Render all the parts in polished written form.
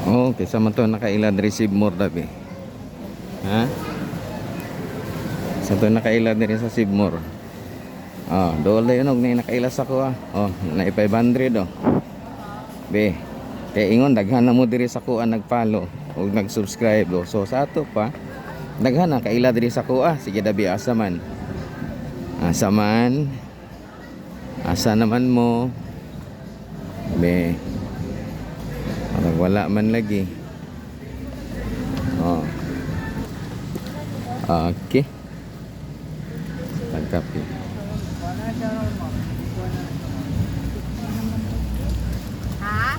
Okay, sa man to nakailad receive more dabi. Ha? Sa to nakailad diri sa Sibmore. Oh, dool na yun og na nakailas ako ah. Oh, na 500 oh. Be. Kaya ingon daghan na mo diri sa kuan nagfollow ug nag-subscribe oh. So sa ato pa daghan na kaila diri sa kuha. Sige dabi asa man. Asa man. Asa naman mo. Be. Parang wala man lagi. Oh. Okay. Pagkapi. Ha?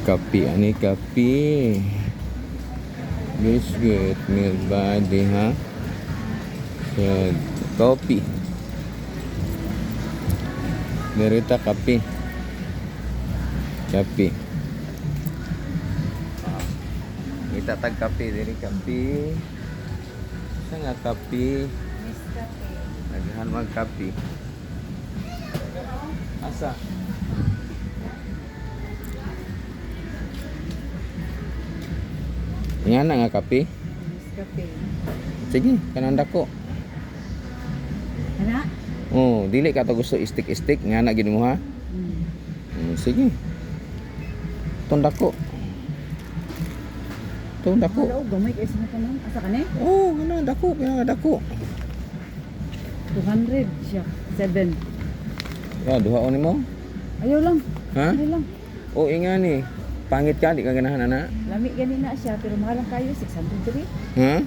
Kapi, ani kapi. Biscuit, milk body, ha? So, kopi. Derita kapi. Kapi. Kita tag kapi, diri kapi. Sa nga kapi. Naghan mag kapi. Asa? Nga na nga kape. Nescafe. Sige, kanang dako. Ana? Oh, dili ka to gusto istik-istik nga na gid mo ha. Sige. Tong dako. Tong dako. Hello, gamay kay sa kanon. Asa kani? Oh, ano dako, pinaka dako. 200 siya. 7. Ya, duhaon nimo. Ayaw lang. Ha? Ayaw lang. Oh, ingani. Pangit ka di ka ganahan ana. Lami gani na siya pero mahal lang kayo 600 diri. Ha?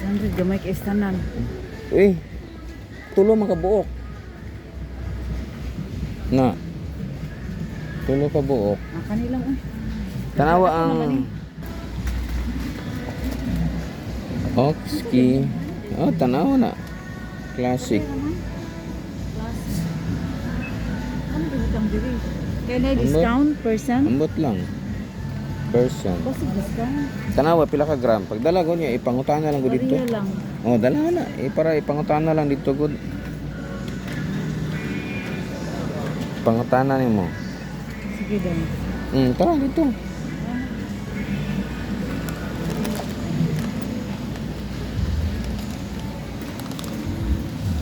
600 gamay kay istanan. Uy. Tulo man ka buok. Na. Tulo ka buok. Ah, kanilang Tanawa ang Oxki. Oh, tanawa na. Classic. Ano ditang diri? Kaya na discount percent? Ambot lang. Person. Kasi discount. Tanawa pila ka gram. Pag dala ko niya ipangutana lang ko dito. Bariya lang. Oh, dala na. Para ipangutana lang dito gud. Pangutana nimo. Sige daw. Tara dito.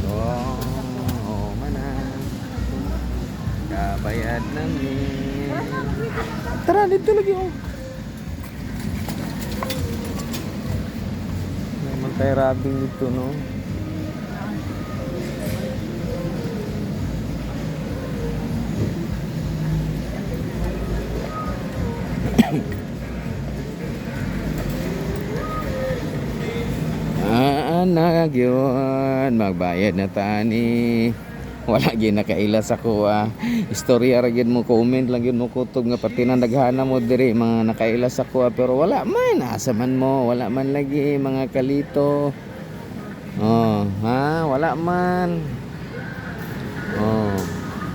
Oh, mana. Kabayad namin. Tara dito lagi oh. May mantay rabing dito no. Anak yun, magbayad na tani. Wala gyud nakaila sa kuha. Istorya ra gyud mo, comment lang gyud mo kutob nga pati na daghana mo diri mga nakaila sa kuha pero wala man asa man mo, wala man lagi mga kalito. Oh, ha, wala man.